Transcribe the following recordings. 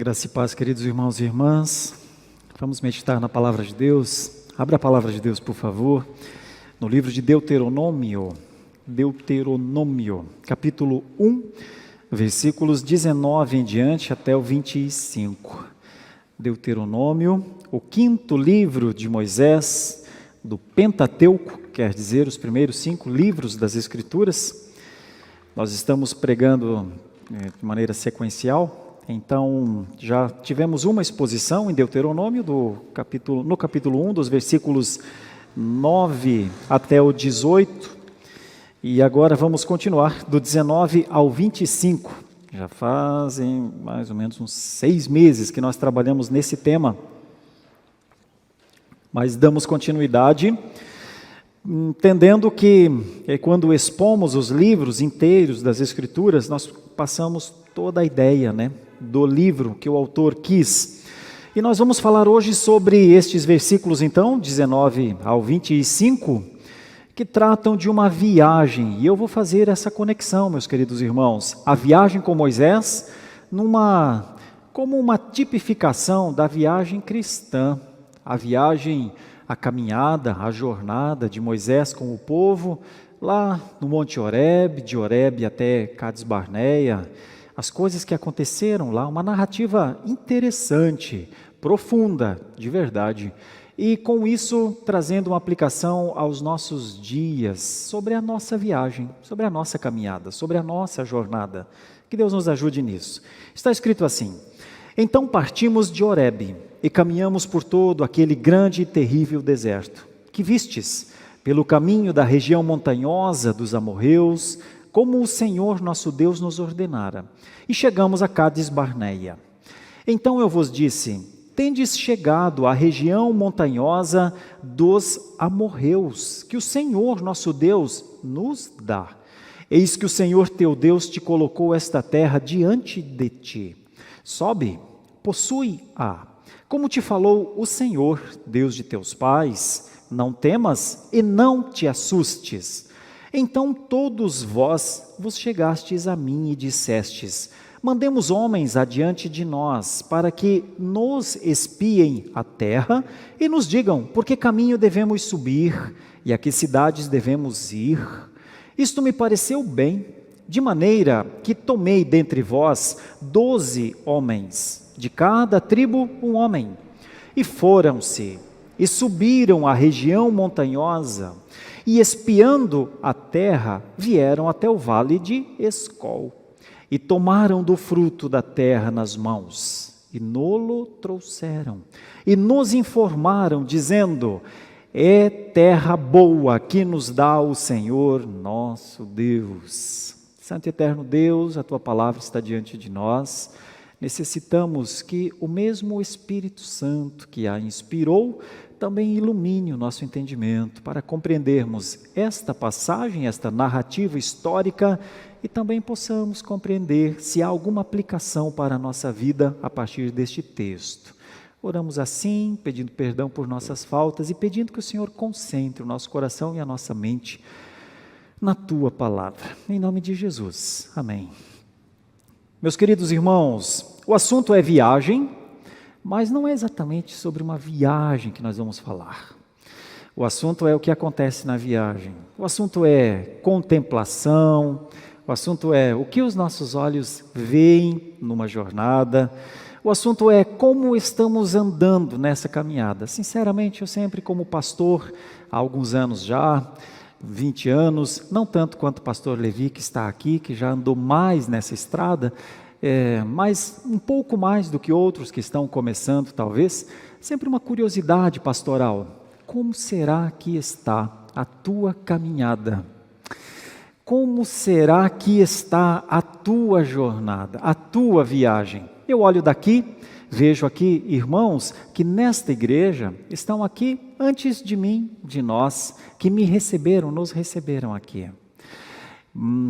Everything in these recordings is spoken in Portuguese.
Graça e paz, queridos irmãos e irmãs. Vamos meditar na palavra de Deus. Abra a palavra de Deus, por favor, no livro de Deuteronômio, capítulo 1, versículos 19 em diante até o 25. Deuteronômio, o quinto livro de Moisés, do Pentateuco, quer dizer, os primeiros 5 livros das Escrituras. Nós estamos pregando de maneira sequencial. Então, já tivemos uma exposição em Deuteronômio, no capítulo 1, dos versículos 9 até o 18, e agora vamos continuar do 19 ao 25. Já fazem mais ou menos uns 6 meses que nós trabalhamos nesse tema, mas damos continuidade, entendendo que quando expomos os livros inteiros das Escrituras, nós passamos toda a ideia, do livro que o autor quis. E nós vamos falar hoje sobre estes versículos, então, 19 ao 25, que tratam de uma viagem. E eu vou fazer essa conexão, meus queridos irmãos. A viagem com Moisés, como uma tipificação da viagem cristã. A viagem, a caminhada, a jornada de Moisés com o povo, lá no Monte Horebe, de Horebe até Cades Barneia, as coisas que aconteceram lá, uma narrativa interessante, profunda, de verdade, e com isso trazendo uma aplicação aos nossos dias, sobre a nossa viagem, sobre a nossa caminhada, sobre a nossa jornada. Que Deus nos ajude nisso. Está escrito assim: então partimos de Horebe e caminhamos por todo aquele grande e terrível deserto, que vistes, pelo caminho da região montanhosa dos amorreus, como o Senhor nosso Deus nos ordenara, e chegamos a Cades Barneia. Então eu vos disse: tendes chegado à região montanhosa dos amorreus, que o Senhor nosso Deus nos dá. Eis que o Senhor teu Deus te colocou esta terra diante de ti. Sobe, possui-a, como te falou o Senhor, Deus de teus pais. Não temas e não te assustes. Então todos vós vos chegastes a mim e dissestes: mandemos homens adiante de nós, para que nos espiem a terra e nos digam por que caminho devemos subir e a que cidades devemos ir. Isto me pareceu bem, de maneira que tomei dentre vós 12 homens, de cada tribo um homem, e foram-se e subiram a região montanhosa, e espiando a terra, vieram até o vale de Escol, e tomaram do fruto da terra nas mãos, e no-lo trouxeram, e nos informaram, dizendo: é terra boa que nos dá o Senhor nosso Deus. Santo e eterno Deus, a Tua palavra está diante de nós. Necessitamos que o mesmo Espírito Santo que a inspirou também ilumine o nosso entendimento para compreendermos esta passagem, esta narrativa histórica, e também possamos compreender se há alguma aplicação para a nossa vida a partir deste texto. Oramos assim, pedindo perdão por nossas faltas e pedindo que o Senhor concentre o nosso coração e a nossa mente na Tua palavra. Em nome de Jesus. Amém. Meus queridos irmãos, o assunto é viagem, mas não é exatamente sobre uma viagem que nós vamos falar. O assunto é o que acontece na viagem. O assunto é contemplação, o assunto é o que os nossos olhos veem numa jornada. O assunto é como estamos andando nessa caminhada. Sinceramente, eu sempre, como pastor, há alguns anos já, 20 anos, não tanto quanto o pastor Levi, que está aqui, que já andou mais nessa estrada, mas um pouco mais do que outros que estão começando, talvez. Sempre uma curiosidade pastoral: como será que está a tua caminhada? Como será que está a tua jornada, a tua viagem? Eu olho daqui, vejo aqui irmãos que nesta igreja estão aqui antes de mim, de nós, que me receberam, nos receberam aqui.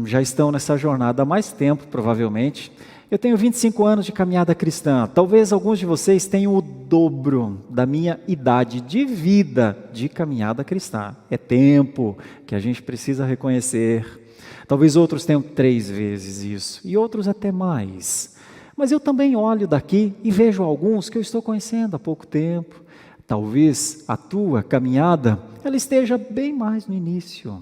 Já estão nessa jornada há mais tempo, provavelmente. Eu tenho 25 anos de caminhada cristã. Talvez alguns de vocês tenham o dobro da minha idade de vida de caminhada cristã. É tempo que a gente precisa reconhecer. Talvez outros tenham 3 vezes isso, e outros até mais. Mas eu também olho daqui e vejo alguns que eu estou conhecendo há pouco tempo. Talvez a tua caminhada, ela esteja bem mais no início.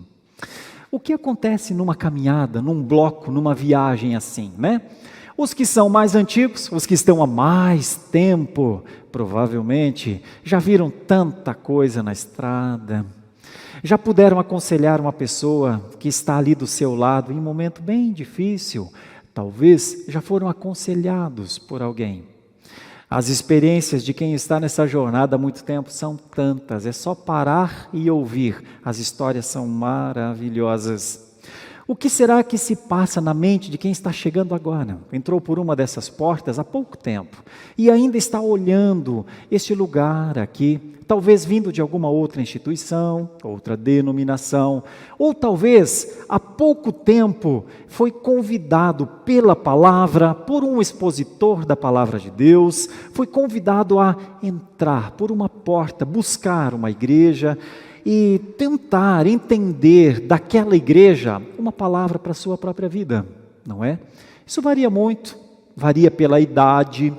O que acontece numa caminhada, num bloco, numa viagem assim, né? Os que são mais antigos, os que estão há mais tempo, provavelmente já viram tanta coisa na estrada, já puderam aconselhar uma pessoa que está ali do seu lado em um momento bem difícil, talvez já foram aconselhados por alguém. As experiências de quem está nessa jornada há muito tempo são tantas, é só parar e ouvir, as histórias são maravilhosas. O que será que se passa na mente de quem está chegando agora? Entrou por uma dessas portas há pouco tempo e ainda está olhando este lugar aqui, talvez vindo de alguma outra instituição, outra denominação, ou talvez há pouco tempo foi convidado pela palavra, por um expositor da palavra de Deus, foi convidado a entrar por uma porta, buscar uma igreja e tentar entender daquela igreja uma palavra para a sua própria vida, não é? Isso varia muito, varia pela idade.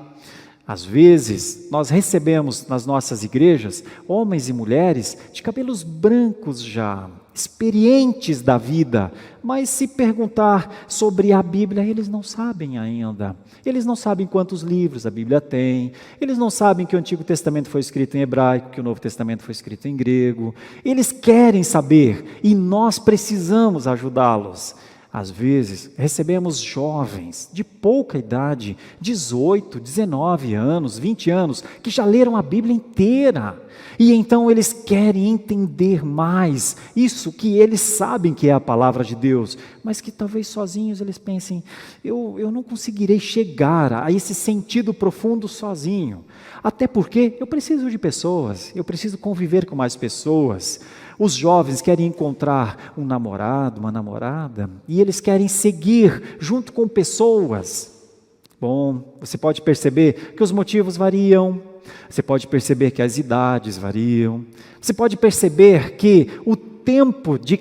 Às vezes, nós recebemos nas nossas igrejas homens e mulheres de cabelos brancos já, experientes da vida, mas se perguntar sobre a Bíblia, eles não sabem ainda. Eles não sabem quantos livros a Bíblia tem, eles não sabem que o Antigo Testamento foi escrito em hebraico, que o Novo Testamento foi escrito em grego. Eles querem saber e nós precisamos ajudá-los. Às vezes, recebemos jovens de pouca idade, 18, 19 anos, 20 anos, que já leram a Bíblia inteira. E então eles querem entender mais isso que eles sabem que é a palavra de Deus, mas que talvez sozinhos eles pensem, eu não conseguirei chegar a esse sentido profundo sozinho. Até porque eu preciso de pessoas, eu preciso conviver com mais pessoas. Os jovens querem encontrar um namorado, uma namorada, e eles querem seguir junto com pessoas. Bom, você pode perceber que os motivos variam, você pode perceber que as idades variam, você pode perceber que o tempo de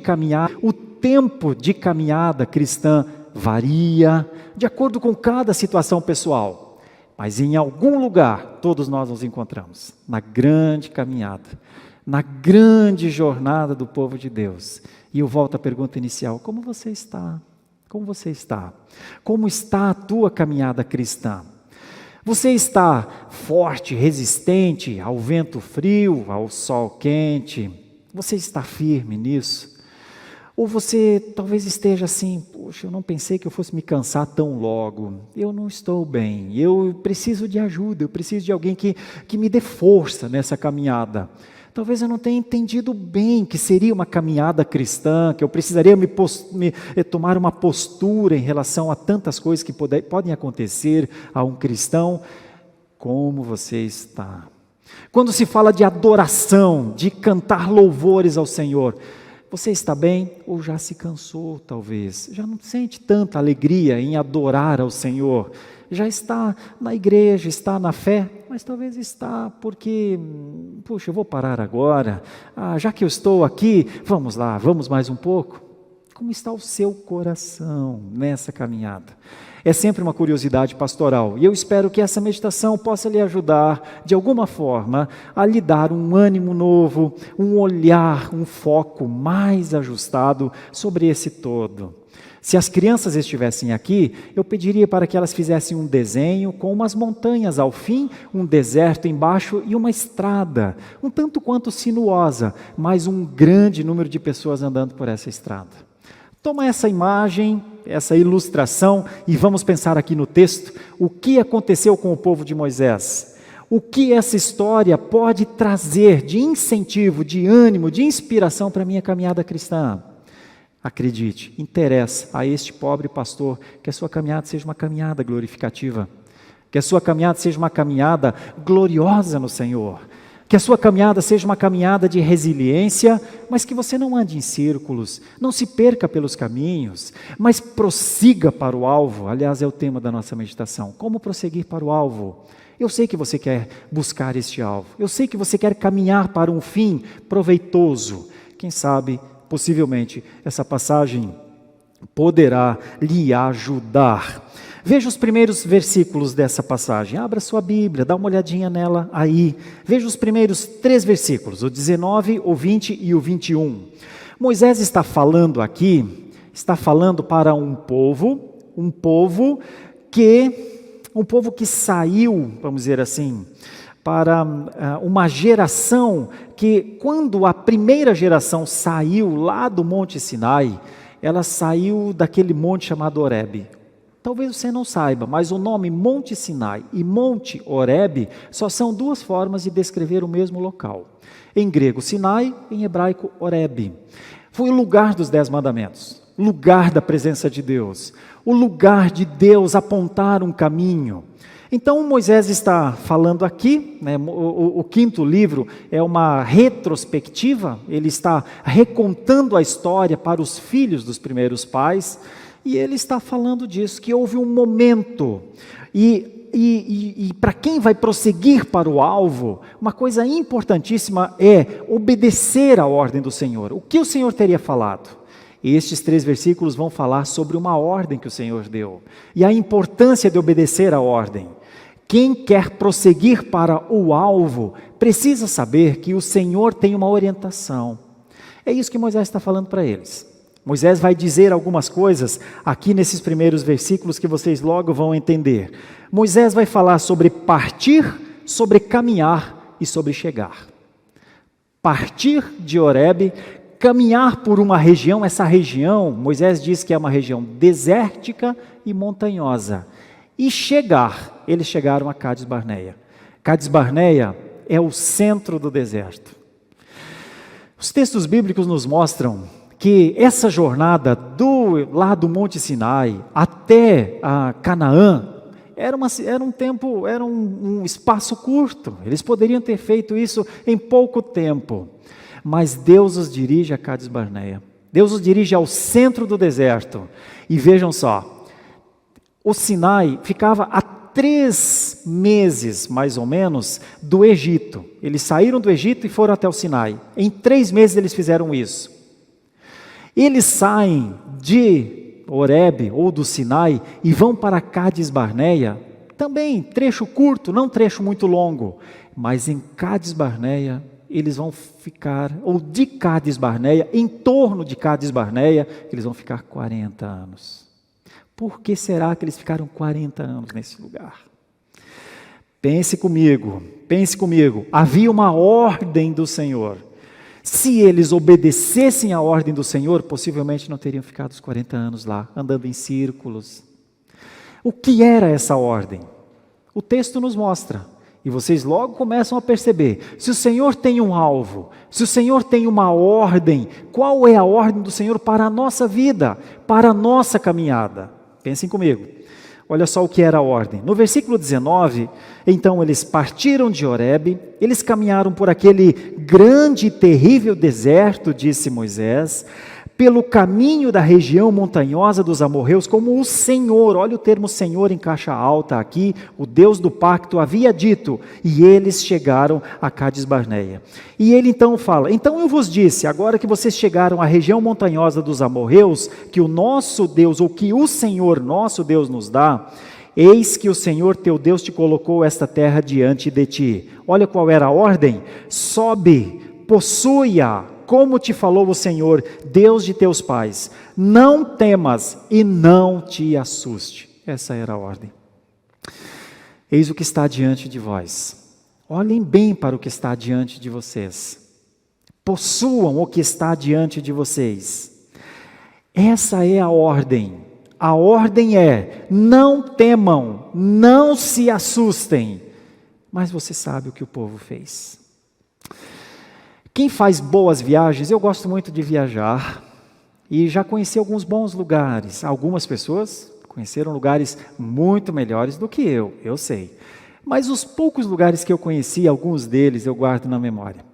caminhada cristã varia, de acordo com cada situação pessoal. Mas em algum lugar, todos nós nos encontramos, na grande caminhada, na grande jornada do povo de Deus. E eu volto à pergunta inicial, como você está? Como você está? Como está a tua caminhada cristã? Você está forte, resistente ao vento frio, ao sol quente? Você está firme nisso? Ou você talvez esteja assim, poxa, eu não pensei que eu fosse me cansar tão logo, eu não estou bem, eu preciso de ajuda, eu preciso de alguém que me dê força nessa caminhada. Talvez eu não tenha entendido bem que seria uma caminhada cristã, que eu precisaria tomar uma postura em relação a tantas coisas que podem acontecer a um cristão. Como você está? Quando se fala de adoração, de cantar louvores ao Senhor, você está bem ou já se cansou talvez? Já não sente tanta alegria em adorar ao Senhor? Já está na igreja, está na fé, mas talvez está porque, puxa, eu vou parar agora, já que eu estou aqui, vamos lá, vamos mais um pouco. Como está o seu coração nessa caminhada? É sempre uma curiosidade pastoral, e eu espero que essa meditação possa lhe ajudar, de alguma forma, a lhe dar um ânimo novo, um olhar, um foco mais ajustado sobre esse todo. Se as crianças estivessem aqui, eu pediria para que elas fizessem um desenho com umas montanhas ao fim, um deserto embaixo e uma estrada, um tanto quanto sinuosa, mas um grande número de pessoas andando por essa estrada. Toma essa imagem, essa ilustração e vamos pensar aqui no texto, o que aconteceu com o povo de Moisés. O que essa história pode trazer de incentivo, de ânimo, de inspiração para a minha caminhada cristã? Acredite, interessa a este pobre pastor que a sua caminhada seja uma caminhada glorificativa, que a sua caminhada seja uma caminhada gloriosa no Senhor, que a sua caminhada seja uma caminhada de resiliência, mas que você não ande em círculos, não se perca pelos caminhos, mas prossiga para o alvo. Aliás, é o tema da nossa meditação, como prosseguir para o alvo. Eu sei que você quer buscar este alvo, eu sei que você quer caminhar para um fim proveitoso. Quem sabe, possivelmente, essa passagem poderá lhe ajudar. Veja os primeiros versículos dessa passagem. Abra sua Bíblia, dá uma olhadinha nela aí. Veja os primeiros 3 versículos, o 19, o 20 e o 21. Moisés está falando aqui, está falando para um povo que saiu, vamos dizer assim, para uma geração que, quando a primeira geração saiu lá do Monte Sinai, ela saiu daquele monte chamado Horebe. Talvez você não saiba, mas o nome Monte Sinai e Monte Horebe só são 2 formas de descrever o mesmo local. Em grego, Sinai, em hebraico, Horebe. Foi o lugar dos 10 mandamentos, lugar da presença de Deus, o lugar de Deus apontar um caminho. Então Moisés está falando aqui, né, o 5º livro é uma retrospectiva, ele está recontando a história para os filhos dos primeiros pais, e ele está falando disso, que houve um momento, e para quem vai prosseguir para o alvo, uma coisa importantíssima é obedecer à ordem do Senhor. O que o Senhor teria falado? Estes 3 versículos vão falar sobre uma ordem que o Senhor deu, e a importância de obedecer à ordem. Quem quer prosseguir para o alvo, precisa saber que o Senhor tem uma orientação. É isso que Moisés está falando para eles. Moisés vai dizer algumas coisas aqui nesses primeiros versículos que vocês logo vão entender. Moisés vai falar sobre partir, sobre caminhar e sobre chegar. Partir de Horebe, caminhar por uma região, essa região, Moisés diz que é uma região desértica e montanhosa. E chegar, eles chegaram a Cádiz Barneia. Cádiz Barneia é o centro do deserto. Os textos bíblicos nos mostram que essa jornada lá do Monte Sinai até a Canaã era um espaço curto. Eles poderiam ter feito isso em pouco tempo. Mas Deus os dirige a Cádiz Barneia. Deus os dirige ao centro do deserto. E vejam só, o Sinai ficava a 3 meses, mais ou menos, do Egito. Eles saíram do Egito e foram até o Sinai. Em 3 meses eles fizeram isso. Eles saem de Horebe ou do Sinai e vão para Cádiz Barneia, também trecho curto, não trecho muito longo, mas em Cádiz Barneia eles vão ficar, ou de Cádiz Barneia, em torno de Cádiz Barneia, eles vão ficar 40 anos. Por que será que eles ficaram 40 anos nesse lugar? Pense comigo, havia uma ordem do Senhor. Se eles obedecessem à ordem do Senhor, possivelmente não teriam ficado os 40 anos lá, andando em círculos. O que era essa ordem? O texto nos mostra, e vocês logo começam a perceber, se o Senhor tem um alvo, se o Senhor tem uma ordem, qual é a ordem do Senhor para a nossa vida, para a nossa caminhada? Pensem comigo. Olha só o que era a ordem. No versículo 19, então eles partiram de Horebe, eles caminharam por aquele grande e terrível deserto, disse Moisés, pelo caminho da região montanhosa dos amorreus, como o Senhor, olha o termo Senhor em caixa alta aqui, o Deus do pacto havia dito, e eles chegaram a Cádiz Barneia. E ele então fala, então eu vos disse, agora que vocês chegaram à região montanhosa dos amorreus, que o nosso Deus, ou que o Senhor nosso Deus nos dá, eis que o Senhor teu Deus te colocou esta terra diante de ti. Olha qual era a ordem, sobe, possui-a, como te falou o Senhor, Deus de teus pais, não temas e não te assuste. Essa era a ordem. Eis o que está diante de vós. Olhem bem para o que está diante de vocês. Possuam o que está diante de vocês. Essa é a ordem. A ordem é, não temam, não se assustem. Mas você sabe o que o povo fez. Quem faz boas viagens, eu gosto muito de viajar e já conheci alguns bons lugares. Algumas pessoas conheceram lugares muito melhores do que eu sei. Mas os poucos lugares que eu conheci, alguns deles eu guardo na memória.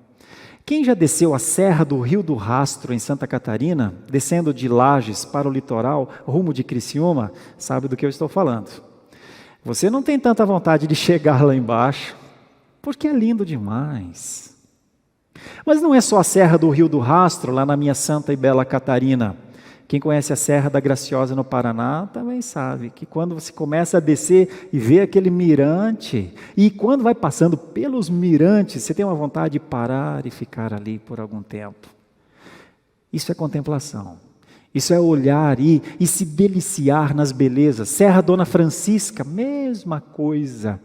Quem já desceu a Serra do Rio do Rastro, em Santa Catarina, descendo de Lages para o litoral, rumo de Criciúma, sabe do que eu estou falando. Você não tem tanta vontade de chegar lá embaixo, porque é lindo demais. Mas não é só a Serra do Rio do Rastro, lá na minha Santa e Bela Catarina. Quem conhece a Serra da Graciosa no Paraná também sabe que quando você começa a descer e vê aquele mirante, e quando vai passando pelos mirantes, você tem uma vontade de parar e ficar ali por algum tempo. Isso é contemplação. Isso é olhar e se deliciar nas belezas. Serra Dona Francisca, mesma coisa.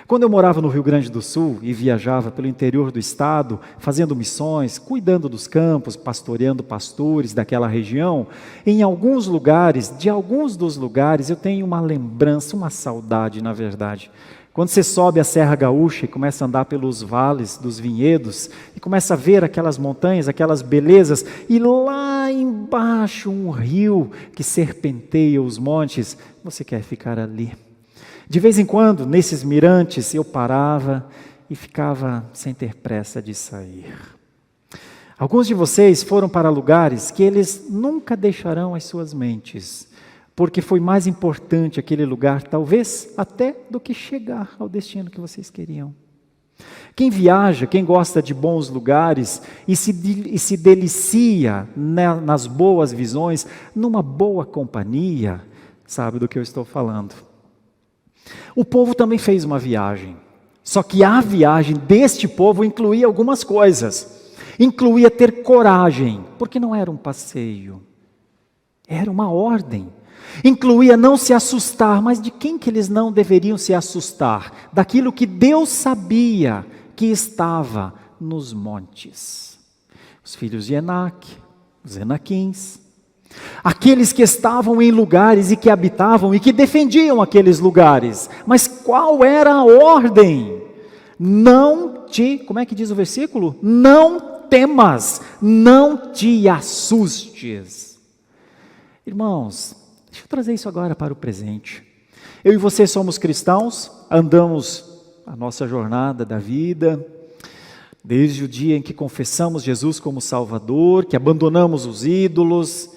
Quando eu morava no Rio Grande do Sul e viajava pelo interior do estado, fazendo missões, cuidando dos campos, pastoreando pastores daquela região, em alguns lugares, de alguns dos lugares, eu tenho uma lembrança, uma saudade, na verdade. Quando você sobe a Serra Gaúcha e começa a andar pelos vales dos vinhedos, e começa a ver aquelas montanhas, aquelas belezas, e lá embaixo um rio que serpenteia os montes, você quer ficar ali. De vez em quando, nesses mirantes, eu parava e ficava sem ter pressa de sair. Alguns de vocês foram para lugares que eles nunca deixarão as suas mentes, porque foi mais importante aquele lugar, talvez até do que chegar ao destino que vocês queriam. Quem viaja, quem gosta de bons lugares e se delicia nas boas visões, numa boa companhia, sabe do que eu estou falando. O povo também fez uma viagem, só que a viagem deste povo incluía algumas coisas. Incluía ter coragem, porque não era um passeio, era uma ordem. Incluía não se assustar, mas de quem que eles não deveriam se assustar? Daquilo que Deus sabia que estava nos montes. Os filhos de Enac, os Enaquins, aqueles que estavam em lugares e que habitavam e que defendiam aqueles lugares. Mas qual era a ordem? Como é que diz o versículo? Não temas, não te assustes. Irmãos, deixa eu trazer isso agora para o presente. Eu e você somos cristãos, andamos a nossa jornada da vida, desde o dia em que confessamos Jesus como Salvador, que abandonamos os ídolos,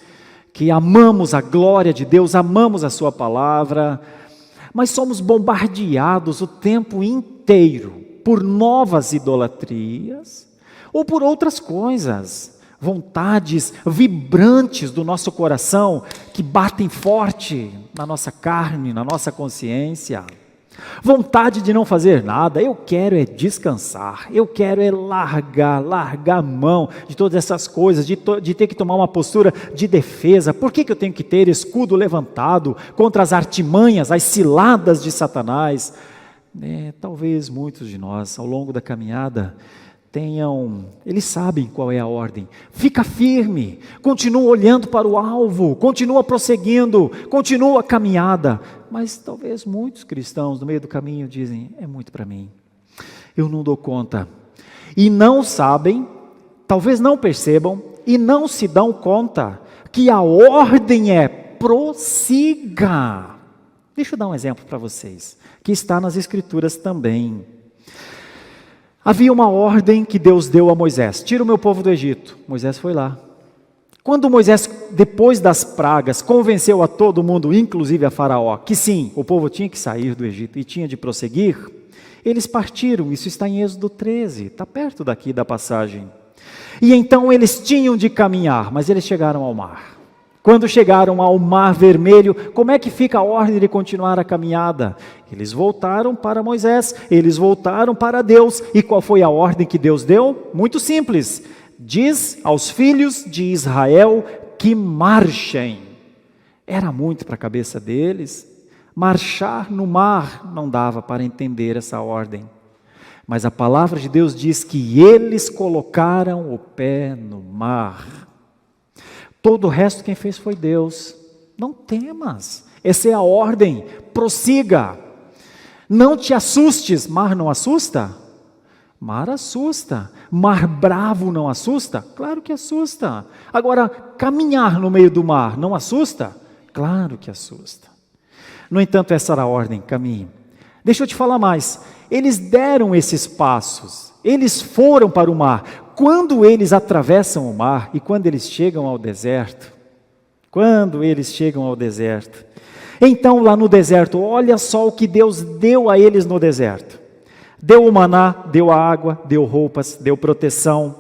que amamos a glória de Deus, amamos a sua palavra, mas somos bombardeados o tempo inteiro por novas idolatrias ou por outras coisas, vontades vibrantes do nosso coração que batem forte na nossa carne, na nossa consciência. Vontade de não fazer nada, eu quero é descansar, eu quero é largar a mão de todas essas coisas, de ter que tomar uma postura de defesa. Por que eu tenho que ter escudo levantado contra as artimanhas, as ciladas de Satanás? Talvez muitos de nós, ao longo da caminhada, eles sabem qual é a ordem. Fica firme, continua olhando para o alvo, continua prosseguindo, continua a caminhada. Mas talvez muitos cristãos no meio do caminho dizem, é muito para mim, eu não dou conta. E não sabem, talvez não percebam e não se dão conta que a ordem é prossiga. Deixa eu dar um exemplo para vocês, que está nas Escrituras também. Havia uma ordem que Deus deu a Moisés, tira o meu povo do Egito. Moisés foi lá. Quando Moisés, depois das pragas, convenceu a todo mundo, inclusive a Faraó, que sim, o povo tinha que sair do Egito e tinha de prosseguir, eles partiram. Isso está em Êxodo 13, está perto daqui da passagem. E então eles tinham de caminhar, mas eles chegaram ao mar. Quando chegaram ao Mar Vermelho, como é que fica a ordem de continuar a caminhada? Eles voltaram para Moisés, eles voltaram para Deus. E qual foi a ordem que Deus deu? Muito simples. Diz aos filhos de Israel que marchem. Era muito para a cabeça deles. Marchar no mar não dava para entender essa ordem. Mas a palavra de Deus diz que eles colocaram o pé no mar. Todo o resto quem fez foi Deus. Não temas, essa é a ordem, prossiga. Não te assustes. Mar não assusta? Mar assusta. Mar bravo não assusta? Claro que assusta. Agora, caminhar no meio do mar não assusta? Claro que assusta. No entanto, essa era a ordem, caminhe. Deixa eu te falar mais. Eles deram esses passos, eles foram para o mar. Quando eles atravessam o mar e quando eles chegam ao deserto, então lá no deserto, olha só o que Deus deu a eles no deserto. Deu o maná, deu a água, deu roupas, deu proteção,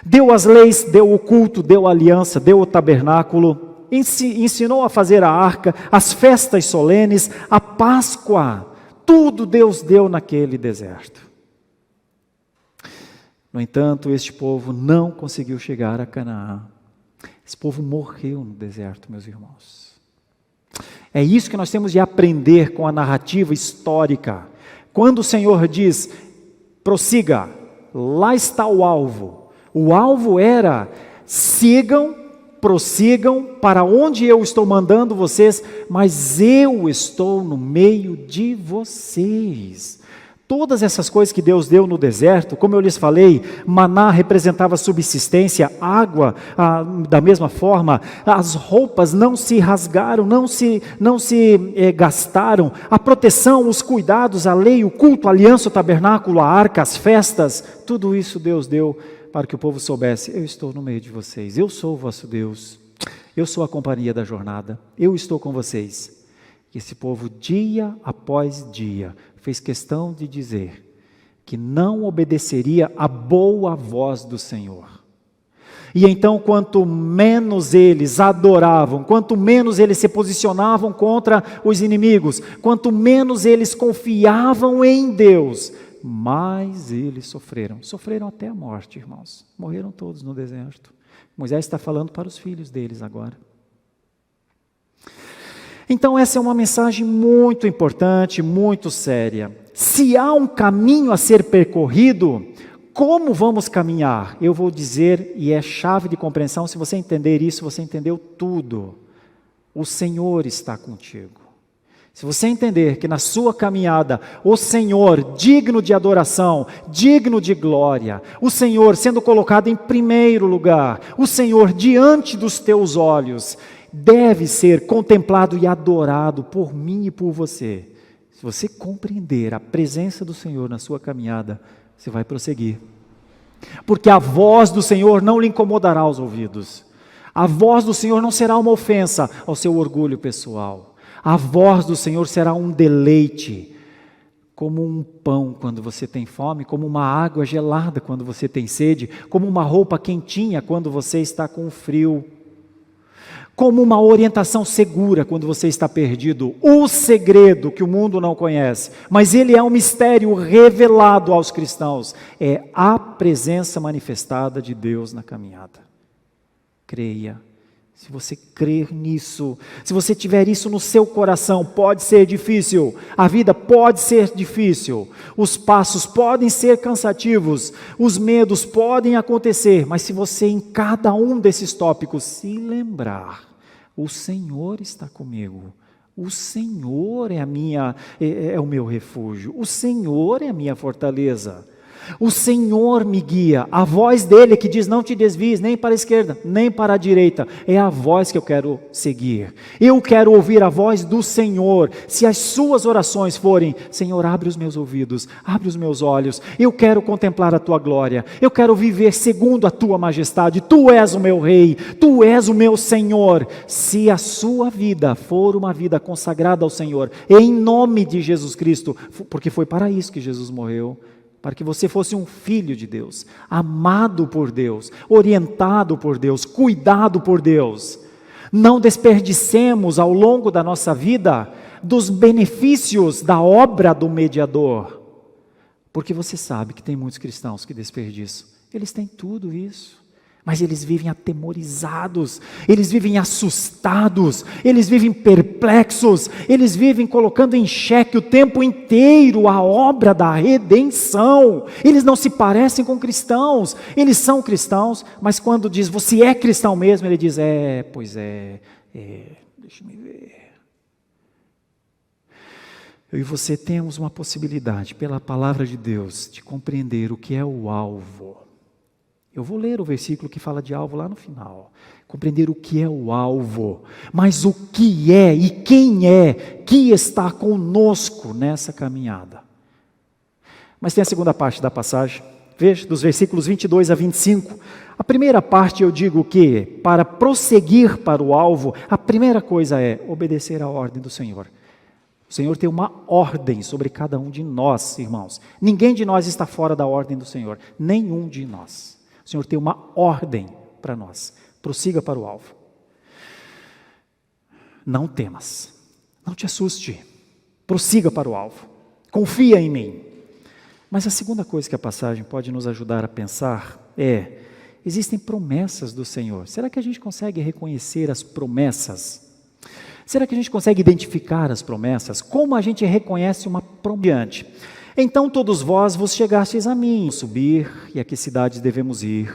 deu as leis, deu o culto, deu a aliança, deu o tabernáculo. ensinou a fazer a arca, as festas solenes, a Páscoa. Tudo Deus deu naquele deserto. No entanto, este povo não conseguiu chegar a Canaã. Esse povo morreu no deserto, meus irmãos. É isso que nós temos de aprender com a narrativa histórica. Quando o Senhor diz, prossiga, lá está o alvo. O alvo era, sigam, prossigam para onde eu estou mandando vocês, mas eu estou no meio de vocês. Todas essas coisas que Deus deu no deserto, como eu lhes falei, maná representava subsistência, água, da mesma forma, as roupas não se rasgaram, não se gastaram, a proteção, os cuidados, a lei, o culto, a aliança, o tabernáculo, a arca, as festas, tudo isso Deus deu para que o povo soubesse, eu estou no meio de vocês, eu sou o vosso Deus, eu sou a companhia da jornada, eu estou com vocês. E esse povo, dia após dia, fez questão de dizer que não obedeceria à boa voz do Senhor. E então, quanto menos eles adoravam, quanto menos eles se posicionavam contra os inimigos, quanto menos eles confiavam em Deus, mais eles sofreram. Sofreram até a morte, irmãos. Morreram todos no deserto. Moisés está falando para os filhos deles agora. Então essa é uma mensagem muito importante, muito séria. Se há um caminho a ser percorrido, como vamos caminhar? Eu vou dizer, e é chave de compreensão, se você entender isso, você entendeu tudo. O Senhor está contigo. Se você entender que na sua caminhada, o Senhor digno de adoração, digno de glória, o Senhor sendo colocado em primeiro lugar, o Senhor diante dos teus olhos, deve ser contemplado e adorado por mim e por você. Se você compreender a presença do Senhor na sua caminhada, você vai prosseguir. Porque a voz do Senhor não lhe incomodará aos ouvidos. A voz do Senhor não será uma ofensa ao seu orgulho pessoal. A voz do Senhor será um deleite, como um pão quando você tem fome, como uma água gelada quando você tem sede, como uma roupa quentinha quando você está com frio, como uma orientação segura quando você está perdido. O segredo que o mundo não conhece, mas ele é um mistério revelado aos cristãos, é a presença manifestada de Deus na caminhada. Creia. Se você crer nisso, se você tiver isso no seu coração, pode ser difícil, a vida pode ser difícil, os passos podem ser cansativos, os medos podem acontecer, mas se você em cada um desses tópicos se lembrar, o Senhor está comigo, o Senhor é o meu refúgio, o Senhor é a minha fortaleza. O Senhor me guia, a voz dele que diz não te desvies nem para a esquerda, nem para a direita, é a voz que eu quero seguir. Eu quero ouvir a voz do Senhor. Se as suas orações forem, Senhor, abre os meus ouvidos, abre os meus olhos, eu quero contemplar a tua glória, eu quero viver segundo a tua majestade, tu és o meu rei, tu és o meu Senhor. Se a sua vida for uma vida consagrada ao Senhor, em nome de Jesus Cristo, porque foi para isso que Jesus morreu, para que você fosse um filho de Deus, amado por Deus, orientado por Deus, cuidado por Deus. Não desperdicemos ao longo da nossa vida dos benefícios da obra do mediador, porque você sabe que tem muitos cristãos que desperdiçam. Eles têm tudo isso, mas eles vivem atemorizados, eles vivem assustados, eles vivem perplexos, eles vivem colocando em xeque o tempo inteiro a obra da redenção. Eles não se parecem com cristãos, eles são cristãos, mas quando diz, você é cristão mesmo, ele diz, deixa eu ver. Eu e você temos uma possibilidade, pela palavra de Deus, de compreender o que é o alvo. Eu vou ler o versículo que fala de alvo lá no final. Compreender o que é o alvo, mas o que é e quem é que está conosco nessa caminhada. Mas tem a segunda parte da passagem. Veja, dos versículos 22 a 25. A primeira parte eu digo que, para prosseguir para o alvo, a primeira coisa é obedecer à ordem do Senhor. O Senhor tem uma ordem sobre cada um de nós, irmãos. Ninguém de nós está fora da ordem do Senhor. Nenhum de nós. O Senhor tem uma ordem para nós. Prossiga para o alvo. Não temas, não te assuste, prossiga para o alvo, confia em mim. Mas a segunda coisa que a passagem pode nos ajudar a pensar é: existem promessas do Senhor. Será que a gente consegue reconhecer as promessas? Será que a gente consegue identificar as promessas? Como a gente reconhece uma promessa? Então todos vós vos chegastes a mim, subir, e a que cidades devemos ir?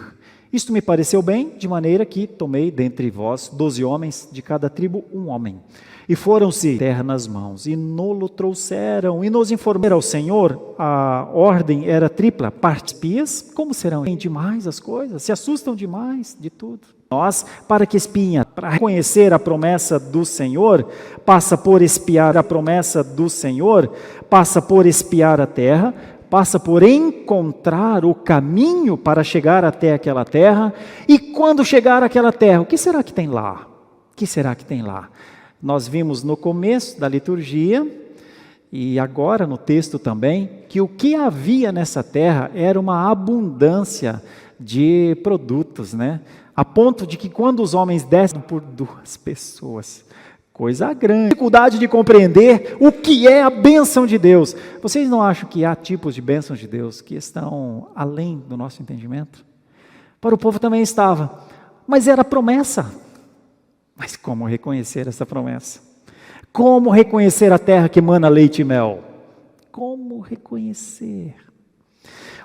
Isto me pareceu bem, de maneira que tomei dentre vós 12 homens, de cada tribo um homem. E foram-se terra nas mãos, e nolo trouxeram, e nos informaram ao Senhor. A ordem era tripla: parte espias, como serão demais as coisas? Se assustam demais de tudo. Nós, para que espinha, para reconhecer a promessa do Senhor, passa por espiar a promessa do Senhor, passa por espiar a terra, passa por encontrar o caminho para chegar até aquela terra, e quando chegar àquela terra, o que será que tem lá? O que será que tem lá? Nós vimos no começo da liturgia, e agora no texto também, que o que havia nessa terra era uma abundância de produtos, né? A ponto de que quando os homens descem por 2 pessoas, coisa grande, dificuldade de compreender o que é a bênção de Deus. Vocês não acham que há tipos de bênçãos de Deus que estão além do nosso entendimento? Para o povo também estava, mas era promessa. Mas como reconhecer essa promessa? Como reconhecer a terra que emana leite e mel? Como reconhecer?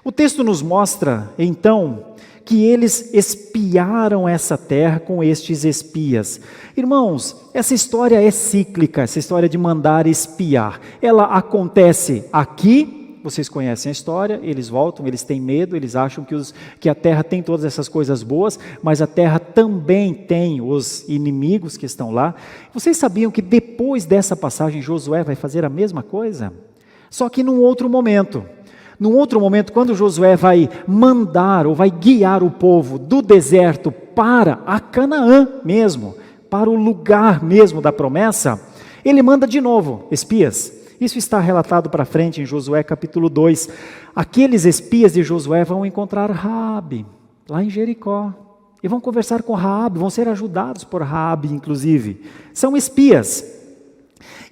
O texto nos mostra, então, que eles espiaram essa terra com estes espias. Irmãos, essa história é cíclica, essa história de mandar espiar. Ela acontece aqui. Vocês conhecem a história, eles voltam, eles têm medo, eles acham que a terra tem todas essas coisas boas, mas a terra também tem os inimigos que estão lá. Vocês sabiam que depois dessa passagem Josué vai fazer a mesma coisa? Só que num outro momento. Num outro momento, quando Josué vai mandar ou vai guiar o povo do deserto para a Canaã mesmo, para o lugar mesmo da promessa, ele manda de novo espias. Isso está relatado para frente em Josué capítulo 2. Aqueles espias de Josué vão encontrar Raabe, lá em Jericó. E vão conversar com Raabe, vão ser ajudados por Raabe, inclusive. São espias.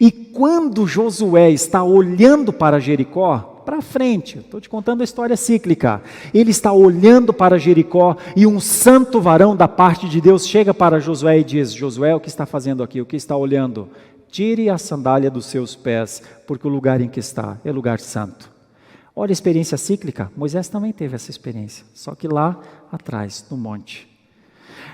E quando Josué está olhando para Jericó, para frente, estou te contando a história cíclica. Ele está olhando para Jericó e um santo varão da parte de Deus chega para Josué e diz: Josué, o que está fazendo aqui? O que está olhando? Tire a sandália dos seus pés, porque o lugar em que está é lugar santo. Olha a experiência cíclica, Moisés também teve essa experiência, só que lá atrás, no monte.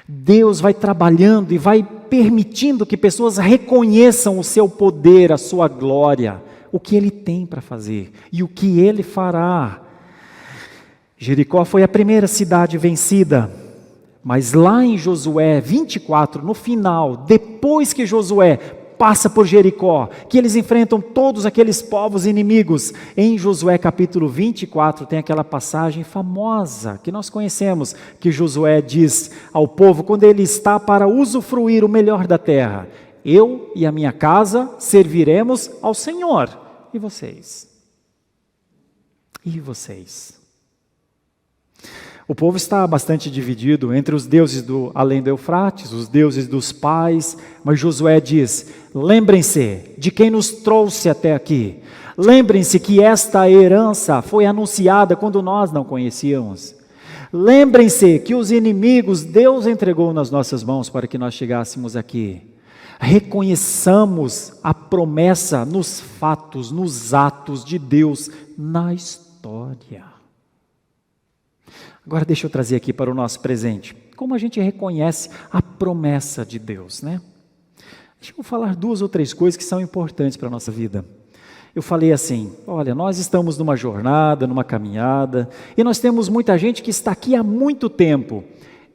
Deus vai trabalhando e vai permitindo que pessoas reconheçam o seu poder, a sua glória, o que Ele tem para fazer e o que Ele fará. Jericó foi a primeira cidade vencida, mas lá em Josué 24, no final, depois que Josué passa por Jericó, que eles enfrentam todos aqueles povos inimigos, em Josué capítulo 24 tem aquela passagem famosa que nós conhecemos, que Josué diz ao povo quando ele está para usufruir o melhor da terra: eu e a minha casa serviremos ao Senhor. E vocês? E vocês? O povo está bastante dividido entre os deuses do além do Eufrates, os deuses dos pais, mas Josué diz: lembrem-se de quem nos trouxe até aqui. Lembrem-se que esta herança foi anunciada quando nós não conhecíamos. Lembrem-se que os inimigos Deus entregou nas nossas mãos para que nós chegássemos aqui. Reconheçamos a promessa nos fatos, nos atos de Deus na história. Agora deixa eu trazer aqui para o nosso presente. Como a gente reconhece a promessa de Deus, né? Deixa eu falar 2 ou 3 coisas que são importantes para a nossa vida. Eu falei assim: olha, nós estamos numa jornada, numa caminhada, e nós temos muita gente que está aqui há muito tempo.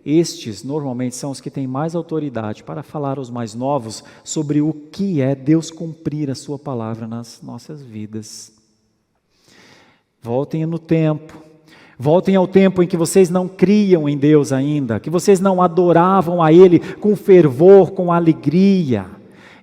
Estes normalmente são os que têm mais autoridade para falar aos mais novos sobre o que é Deus cumprir a sua palavra nas nossas vidas. Voltem no tempo. Voltem ao tempo em que vocês não criam em Deus ainda, que vocês não adoravam a Ele com fervor, com alegria.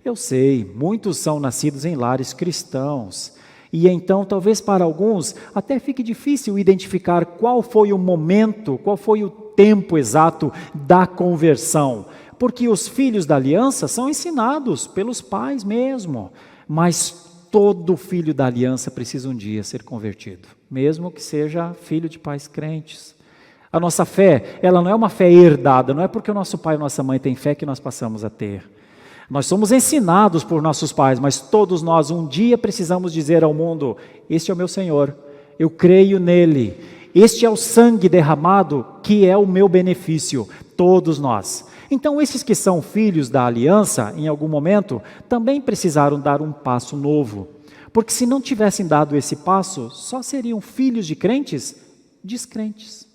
Eu sei, muitos são nascidos em lares cristãos, e então talvez para alguns até fique difícil identificar qual foi o momento, qual foi o tempo exato da conversão. porque os filhos da aliança são ensinados pelos pais mesmo, mas todo filho da aliança precisa um dia ser convertido, mesmo que seja filho de pais crentes. A nossa fé, ela não é uma fé herdada, não é porque o nosso pai e nossa mãe têm fé que nós passamos a ter. Nós somos ensinados por nossos pais, mas todos nós um dia precisamos dizer ao mundo: este é o meu Senhor, eu creio nele, este é o sangue derramado que é o meu benefício, todos nós. Então esses que são filhos da aliança, em algum momento, também precisaram dar um passo novo, porque se não tivessem dado esse passo, só seriam filhos de crentes descrentes.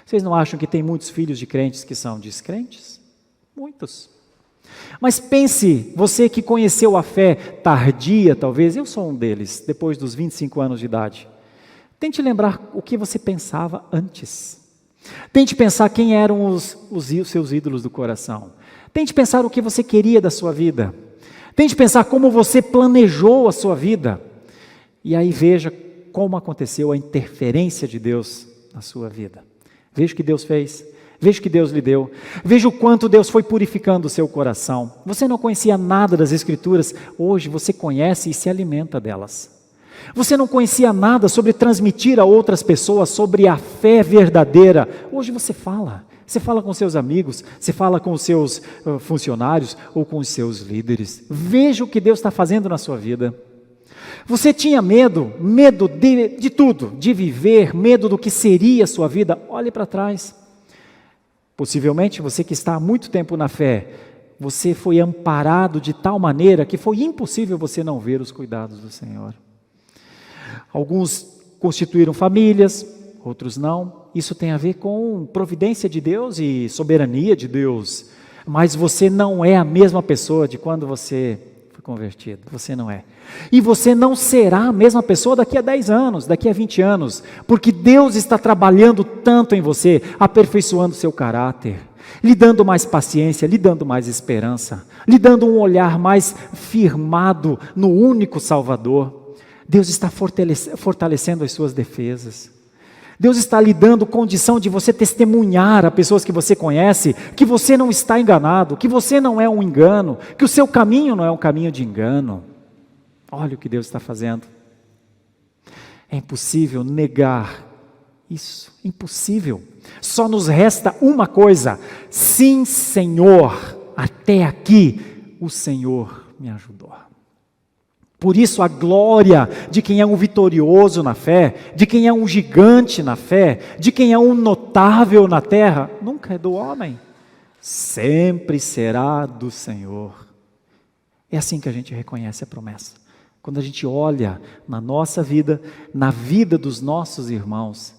Vocês não acham que tem muitos filhos de crentes que são descrentes? Muitos. Mas pense, você que conheceu a fé tardia, talvez, eu sou um deles, depois dos 25 anos de idade. Tente lembrar o que você pensava antes. Tente pensar quem eram os seus ídolos do coração. Tente pensar o que você queria da sua vida. Tente pensar como você planejou a sua vida. E aí veja como aconteceu a interferência de Deus na sua vida. Veja o que Deus fez. Veja o que Deus lhe deu. Veja o quanto Deus foi purificando o seu coração. Você não conhecia nada das Escrituras. Hoje você conhece e se alimenta delas. Você não conhecia nada sobre transmitir a outras pessoas sobre a fé verdadeira. Hoje você fala. Você fala com seus amigos, você fala com os seus funcionários ou com os seus líderes. Veja o que Deus está fazendo na sua vida. Você tinha medo de tudo, de viver, medo do que seria a sua vida. Olhe para trás. Possivelmente você que está há muito tempo na fé, você foi amparado de tal maneira que foi impossível você não ver os cuidados do Senhor. Alguns constituíram famílias, outros não. Isso tem a ver com providência de Deus e soberania de Deus. Mas você não é a mesma pessoa de quando você foi convertido. Você não é. E você não será a mesma pessoa daqui a 10 anos, daqui a 20 anos. Porque Deus está trabalhando tanto em você, aperfeiçoando seu caráter, lhe dando mais paciência, lhe dando mais esperança, lhe dando um olhar mais firmado no único Salvador. Deus está fortalecendo as suas defesas. Deus está lhe dando condição de você testemunhar a pessoas que você conhece, que você não está enganado, que você não é um engano, que o seu caminho não é um caminho de engano. Olha o que Deus está fazendo. É impossível negar isso, impossível. Só nos resta uma coisa: sim, Senhor, até aqui o Senhor me ajudou. Por isso a glória de quem é um vitorioso na fé, de quem é um gigante na fé, de quem é um notável na terra, nunca é do homem, sempre será do Senhor. É assim que a gente reconhece a promessa. Quando a gente olha na nossa vida, na vida dos nossos irmãos,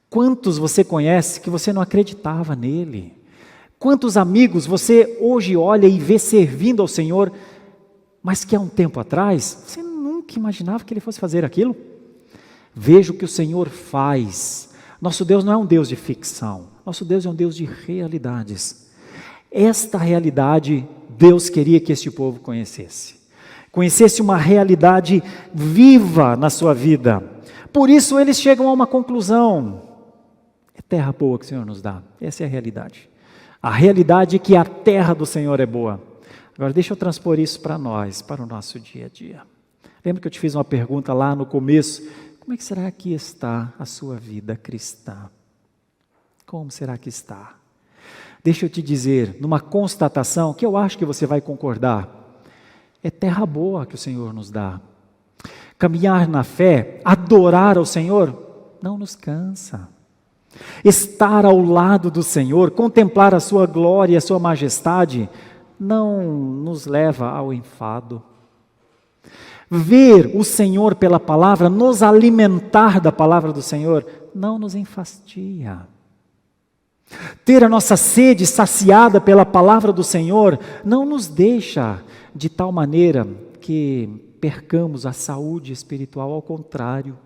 quantos você conhece que você não acreditava nele? Quantos amigos você hoje olha e vê servindo ao Senhor, mas que há um tempo atrás, você nunca imaginava que Ele fosse fazer aquilo? Veja o que o Senhor faz. Nosso Deus não é um Deus de ficção, nosso Deus é um Deus de realidades. Esta realidade, Deus queria que este povo conhecesse uma realidade viva na sua vida. Por isso eles chegam a uma conclusão: é terra boa que o Senhor nos dá. Essa é a realidade. A realidade é que a terra do Senhor é boa. Agora deixa eu transpor isso para nós, para o nosso dia a dia. Lembra que eu te fiz uma pergunta lá no começo? Como é que será que está a sua vida cristã? Como será que está? Deixa eu te dizer, numa constatação que eu acho que você vai concordar: é terra boa que o Senhor nos dá. Caminhar na fé, adorar ao Senhor, não nos cansa. Estar ao lado do Senhor, contemplar a sua glória e a sua majestade, não nos leva ao enfado. Ver o Senhor pela palavra, nos alimentar da palavra do Senhor, não nos enfastia. Ter a nossa sede saciada pela palavra do Senhor, não nos deixa de tal maneira que percamos a saúde espiritual, ao contrário.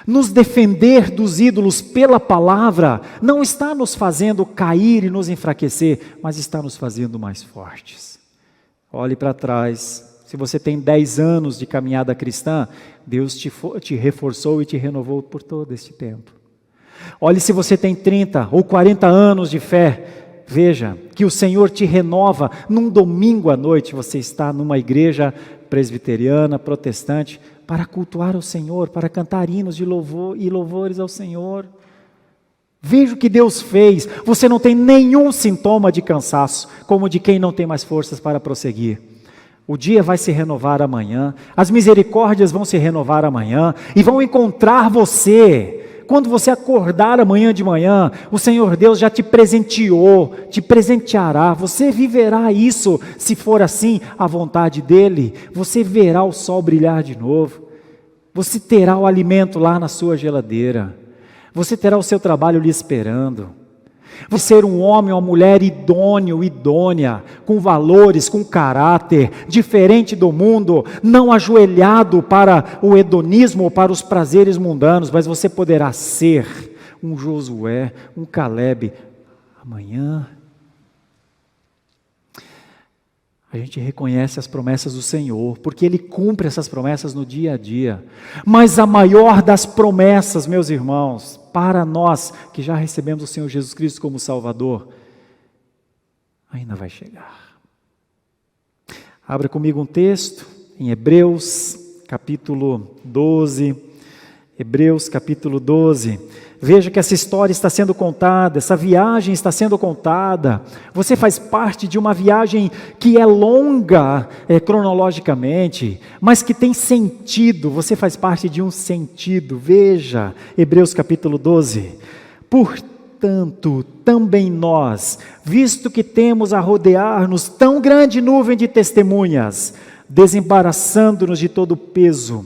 Nos defender dos ídolos pela palavra não está nos fazendo cair e nos enfraquecer, mas está nos fazendo mais fortes. Olhe para trás. Se você tem 10 anos de caminhada cristã, Deus te reforçou e te renovou por todo este tempo. Olhe, se você tem 30 ou 40 anos de fé, Veja, que o Senhor te renova. Num domingo à noite você está numa igreja presbiteriana, protestante, para cultuar o Senhor, para cantar hinos de louvor e louvores ao Senhor. Veja o que Deus fez. Você não tem nenhum sintoma de cansaço, como de quem não tem mais forças para prosseguir. O dia vai se renovar amanhã, as misericórdias vão se renovar amanhã e vão encontrar você. Quando você acordar amanhã de manhã, o Senhor Deus já te presenteou, te presenteará. Você viverá isso, se for assim a vontade dEle. Você verá o sol brilhar de novo. Você terá o alimento lá na sua geladeira. Você terá o seu trabalho lhe esperando. Você ser um homem ou uma mulher idôneo, idônea, com valores, com caráter, diferente do mundo, não ajoelhado para o hedonismo ou para os prazeres mundanos, mas você poderá ser um Josué, um Calebe. Amanhã, a gente reconhece as promessas do Senhor, porque Ele cumpre essas promessas no dia a dia. Mas a maior das promessas, meus irmãos, para nós que já recebemos o Senhor Jesus Cristo como Salvador, ainda vai chegar. Abra comigo um texto em Hebreus, capítulo 12. Hebreus, capítulo 12. Veja que essa história está sendo contada, essa viagem está sendo contada. Você faz parte de uma viagem que é longa cronologicamente, mas que tem sentido. Você faz parte de um sentido. Veja, Hebreus capítulo 12. Portanto, também nós, visto que temos a rodear-nos tão grande nuvem de testemunhas, desembaraçando-nos de todo o peso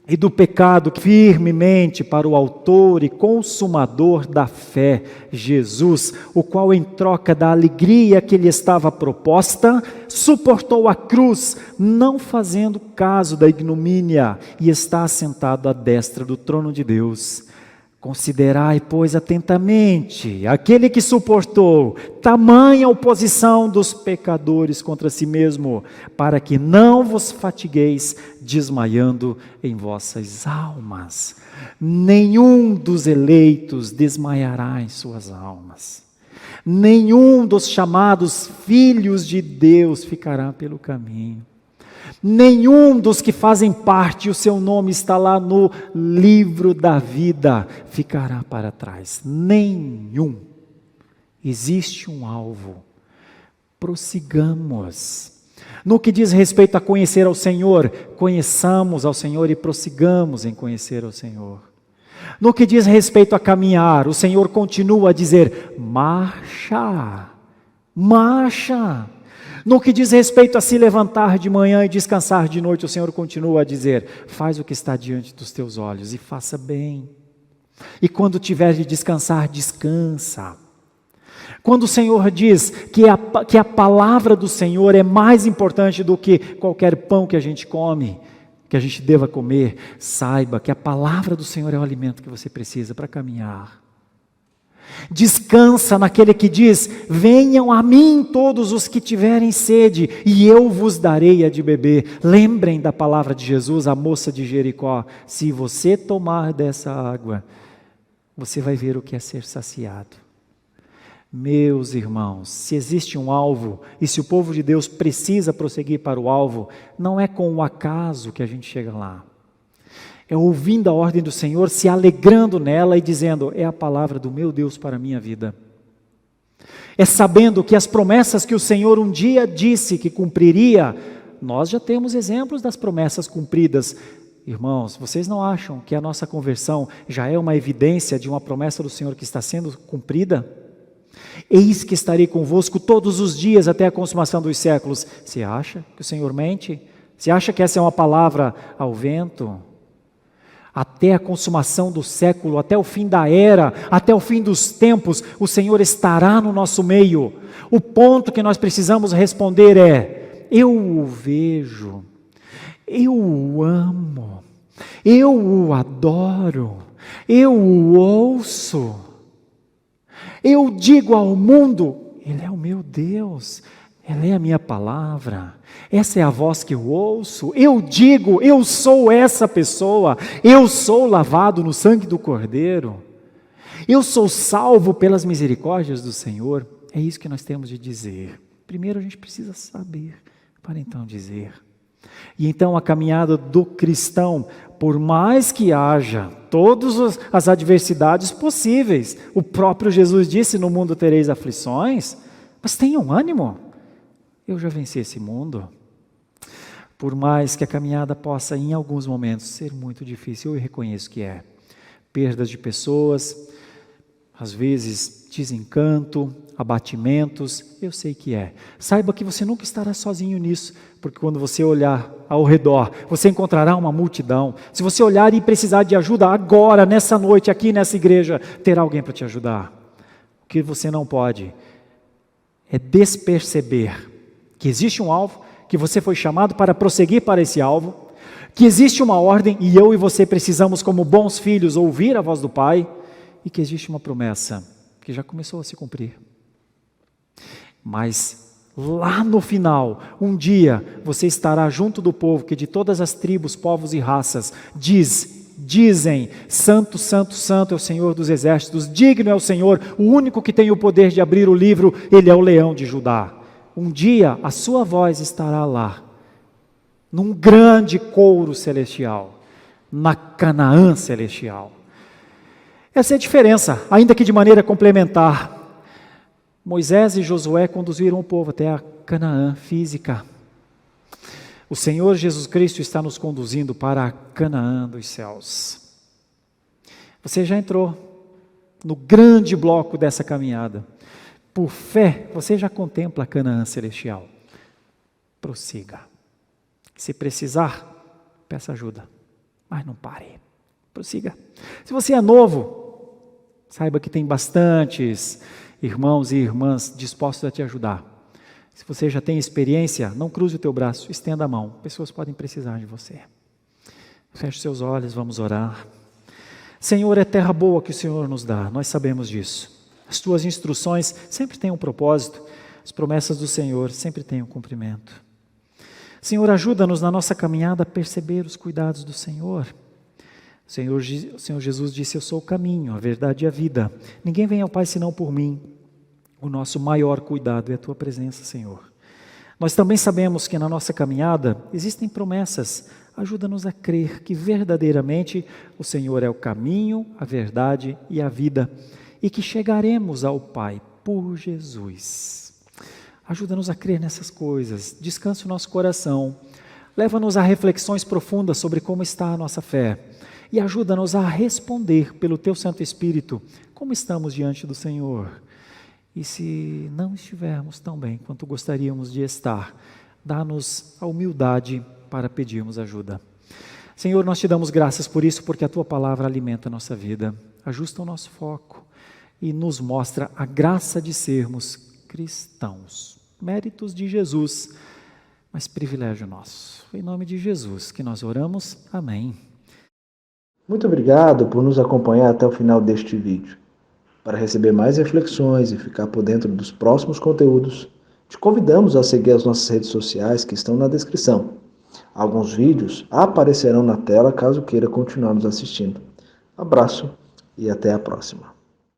e do pecado, firmemente para o autor e consumador da fé, Jesus, o qual em troca da alegria que lhe estava proposta, suportou a cruz, não fazendo caso da ignomínia, e está assentado à destra do trono de Deus. Considerai, pois, atentamente aquele que suportou tamanha oposição dos pecadores contra si mesmo, para que não vos fatigueis desmaiando em vossas almas. Nenhum dos eleitos desmaiará em suas almas. Nenhum dos chamados filhos de Deus ficará pelo caminho. Nenhum dos que fazem parte, o seu nome está lá no livro da vida, ficará para trás. Nenhum. Existe um alvo. Prossigamos. No que diz respeito a conhecer ao Senhor, conheçamos ao Senhor e prossigamos em conhecer ao Senhor. No que diz respeito a caminhar, o Senhor continua a dizer: marcha, marcha. No que diz respeito a se levantar de manhã e descansar de noite, o Senhor continua a dizer: faz o que está diante dos teus olhos e faça bem. E quando tiver de descansar, descansa. Quando o Senhor diz que a palavra do Senhor é mais importante do que qualquer pão que a gente come, que a gente deva comer, saiba que a palavra do Senhor é o alimento que você precisa para caminhar. Descansa naquele que diz: venham a mim todos os que tiverem sede, e eu vos darei a de beber. Lembrem da palavra de Jesus à moça de Jericó: se você tomar dessa água, você vai ver o que é ser saciado. Meus irmãos, se existe um alvo, e se o povo de Deus precisa prosseguir para o alvo, não é com o acaso que a gente chega lá. É ouvindo a ordem do Senhor, se alegrando nela e dizendo: é a palavra do meu Deus para a minha vida. É sabendo que as promessas que o Senhor um dia disse que cumpriria, nós já temos exemplos das promessas cumpridas. Irmãos, vocês não acham que a nossa conversão já é uma evidência de uma promessa do Senhor que está sendo cumprida? Eis que estarei convosco todos os dias até a consumação dos séculos. Você acha que o Senhor mente? Você acha que essa é uma palavra ao vento? Até a consumação do século, até o fim da era, até o fim dos tempos, o Senhor estará no nosso meio. O ponto que nós precisamos responder é: eu o vejo, eu o amo, eu o adoro, eu o ouço. Eu digo ao mundo: Ele é o meu Deus, ela é a minha palavra, essa é a voz que eu ouço. Eu digo: eu sou essa pessoa, eu sou lavado no sangue do Cordeiro, eu sou salvo pelas misericórdias do Senhor. é isso que nós temos de dizer. Primeiro a gente precisa saber, para então dizer. E então a caminhada do cristão, por mais que haja todas as adversidades possíveis, o próprio Jesus disse: no mundo tereis aflições, mas tenham ânimo, eu já venci esse mundo. Por mais que a caminhada possa em alguns momentos ser muito difícil, eu reconheço que é. Perdas de pessoas, às vezes desencanto, abatimentos, eu sei que é. Saiba que você nunca estará sozinho nisso, porque quando você olhar ao redor, você encontrará uma multidão. Se você olhar e precisar de ajuda agora, nessa noite, aqui nessa igreja, terá alguém para te ajudar. O que você não pode é desperceber que existe um alvo, que você foi chamado para prosseguir para esse alvo, que existe uma ordem e eu e você precisamos, como bons filhos, ouvir a voz do Pai, e que existe uma promessa que já começou a se cumprir. Mas lá no final, um dia, você estará junto do povo que de todas as tribos, povos e raças dizem: Santo, Santo, Santo é o Senhor dos exércitos, digno é o Senhor, o único que tem o poder de abrir o livro, Ele é o leão de Judá. Um dia a sua voz estará lá, num grande coro celestial, na Canaã celestial. Essa é a diferença, ainda que de maneira complementar. Moisés e Josué conduziram o povo até a Canaã física. O Senhor Jesus Cristo está nos conduzindo para a Canaã dos céus. Você já entrou no grande bloco dessa caminhada. Por fé, você já contempla a Canaã celestial. Prossiga. Se precisar, peça ajuda, mas não pare. Prossiga. Se você é novo, saiba que tem bastantes irmãos e irmãs dispostos a te ajudar. Se você já tem experiência, não cruze o teu braço, estenda a mão. Pessoas podem precisar de você. Feche seus olhos, vamos orar. Senhor, é terra boa que o Senhor nos dá, nós sabemos disso. As tuas instruções sempre têm um propósito, as promessas do Senhor sempre têm um cumprimento. Senhor, ajuda-nos na nossa caminhada a perceber os cuidados do Senhor. O Senhor Jesus disse: eu sou o caminho, a verdade e a vida. Ninguém vem ao Pai senão por mim. O nosso maior cuidado é a tua presença, Senhor. Nós também sabemos que na nossa caminhada existem promessas. Ajuda-nos a crer que verdadeiramente o Senhor é o caminho, a verdade e a vida, e que chegaremos ao Pai por Jesus. Ajuda-nos a crer nessas coisas, descansa o nosso coração, leva-nos a reflexões profundas sobre como está a nossa fé, e ajuda-nos a responder pelo Teu Santo Espírito como estamos diante do Senhor. E se não estivermos tão bem quanto gostaríamos de estar, dá-nos a humildade para pedirmos ajuda. Senhor, nós te damos graças por isso, porque a Tua palavra alimenta a nossa vida, ajusta o nosso foco e nos mostra a graça de sermos cristãos. Méritos de Jesus, mas privilégio nosso. Em nome de Jesus que nós oramos. Amém. Muito obrigado por nos acompanhar até o final deste vídeo. Para receber mais reflexões e ficar por dentro dos próximos conteúdos, te convidamos a seguir as nossas redes sociais que estão na descrição. Alguns vídeos aparecerão na tela caso queira continuar nos assistindo. Abraço e até a próxima.